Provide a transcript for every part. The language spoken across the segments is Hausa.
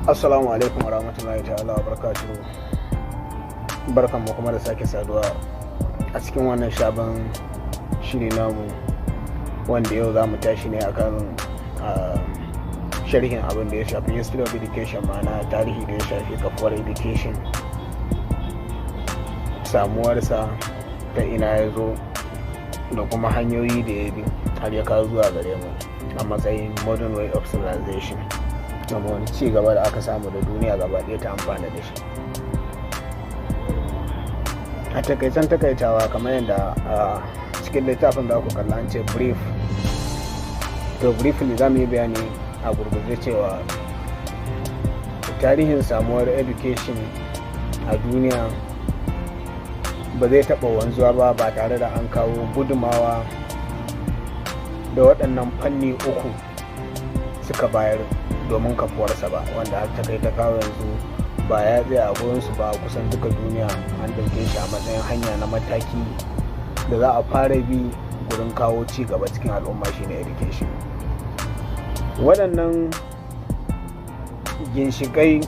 Assalamu alaikum wa rahmatullahi ta'ala wa barakatuhu. Barkan mu kuma da sake saduwa a cikin wannan sabon shiri namu, wanda yau za mu tashi ne akan sharhin abin da ya shafi history of education, ma'ana tarihi da ya shafi kafuwar education, samuwarsa, ta ina ya zo da kuma hanyoyi da ya bi har ya kawo zuwa gare mu a matsayin modern way of civilization, da wani ci gaba da aka samu da duniya gaba ɗaya ta amfana da shi. A takaicen takaitawa, kamar yadda a cikin littafin da ku kalla an ce brief, to briefly za mu yi bayani a gurguje cewa tarihin samuwar education a duniya ba zai taɓa wanzuwa ba tare da an kawo gudumawa da waɗannan fanni uku suka bayar domin kafuwarsa ba, wanda har ta kai ta kawo yanzu ba ya tsaya a gurinsu ba. Kusan duka duniya an ɗauke shi a matsayin hanya na mataki da za a fara bi gurin kawo ci gaba cikin al'umma, shine education. Waɗannan ginshiƙai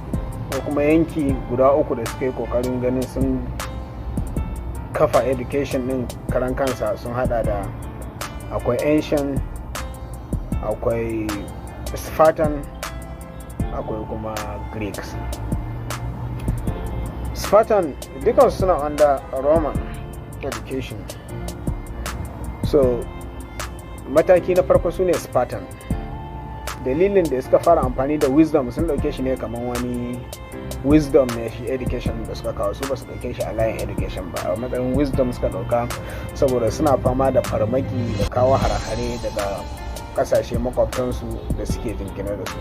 ko kuma yanki guda uku da suka yi ƙoƙarin ganin sun kafa education ɗin karan kansa sun hada da akwai ancient, akwai Spartan, akwai kuma Greeks. Spartan dukansu suna under Roman education. So mataki na farko su ne Spartan. Dalilin da suka fara amfani da wisdom sun dauke shi ne kamar wani wisdom ne shi education da suka kawo, su ba su dauke shi a layin education ba, a matsayin wisdom suka dauka, saboda suna fama da farmaki da kawo hare-hare daga kasashe makwabtansu da suke jinkina da su.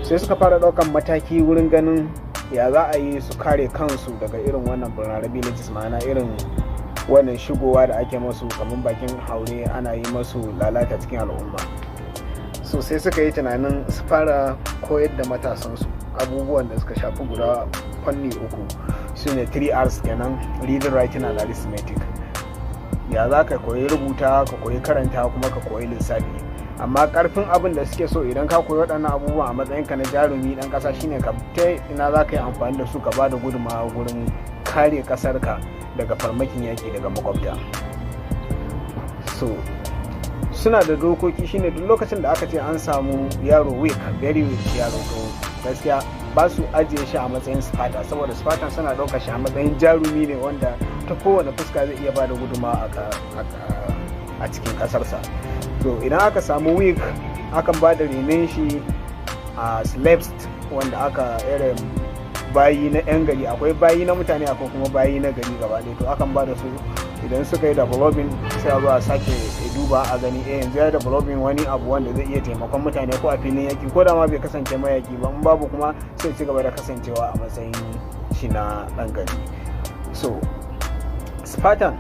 Sai suka fara daukan mataki wurin ganin ya za a yi su kare kansu daga irin wannan vulnerabilities, ma'ana irin wannan shigowa da ake masu kamar bakin haure, ana yi masu lalata cikin al'umma. So sai suka yi tunanin su fara koyar da matasansu abubuwan da suka shafi guda fanni uku, su ne 3Rs kenan: reading, writing and arithmetic. Ya za ka koyi rubuta, ka koyi karanta, kuma ka koyi lissafi. Amma karfin abin da suke so idan ka koyi waɗannan abubuwan a matsayinka na jarumi ɗan ƙasa shine ka ta ina za ka yi amfani da su ka ba da gudunmawa wurin kare ƙasarka daga farmakin yaƙi daga makwabta. So suna da dokoki, shine duk lokacin da aka ce an samu yaro weak, very weak yaro, to gaskiya ba su ajiye shi a matsayin Spartan, saboda Spartan suna ɗaukar shi a matsayin jarumi ne wanda ta kowane fuska zai iya ba da gudunmawa a cikin ƙasarsa. So idan aka samu weak, akan ba da renon shi a slaves, wanda aka irin bayi na 'yan gari, akwai bayi na mutane akwai kuma bayi na gari gaba ɗaya, to akan ba da su. Idan suka yi developing sai a zo a sake duba a gani yanzu ya developing wani abu wanda zai iya taimakon mutane ko a filin yaki, ko da ma bai kasance mayaki ba, in babu kuma sai ci gaba da kasancewa a matsayin shi na ɗan gari. So Spartan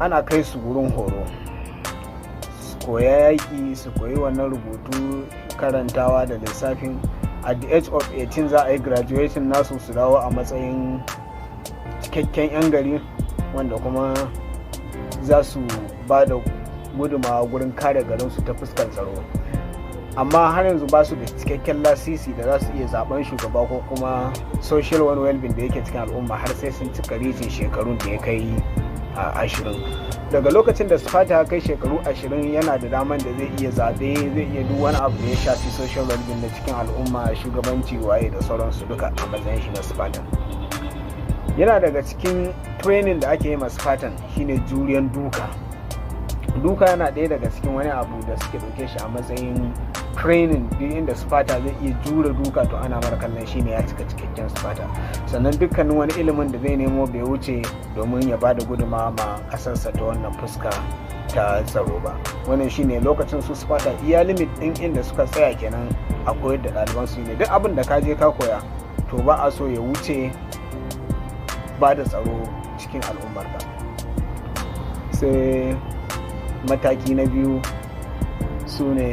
ana kai su wurin horo, su koya yaki, su koyi wannan rubutu, karantawa da lissafin. At the age of 18 za a yi graduation nasu, su dawo a matsayin cikakken 'yan gari, wanda kuma za su ba da gudumawa gurin kare garinsu ta fuskar tsaro. Amma har yanzu ba su da cikakken lasisi da za su iya zaben shugaba ko kuma social well-being da yake cikin al'umma, har sai sun cika ricin shekarun da ya kai 20. Daga lokacin da Sparta ya kai shekaru 20 yana da daman da zai iya zaɓe, zai iya duk wani abu da ya shafi social well-being na cikin al'umma, shugabanci, waye da sauransu duka a matsayin shi na Spartan. Yana daga cikin training da ake yi ma Spartan shine juriyan duka. Duka yana ɗaya daga cikin wani abu da suke ɗauke shi a matsayin training. Duk inda Sparta zai iya jure duka, to ana mara kallon shine ya cika cikakken Sparta. Sannan dukkanin wani ilimin da zai nemo bai wuce domin ya bada gudunmawa ma ƙasarsa ta wannan fuska ta tsaro ba. Wannan shine lokacin su Sparta iya limit ɗin inda suka tsaya kenan a koyar da ɗaliban su ne. Duk abin da ka je ka koya, to ba a so ya wuce ba da tsaro cikin al'ummarka. Sai mataki na biyu su ne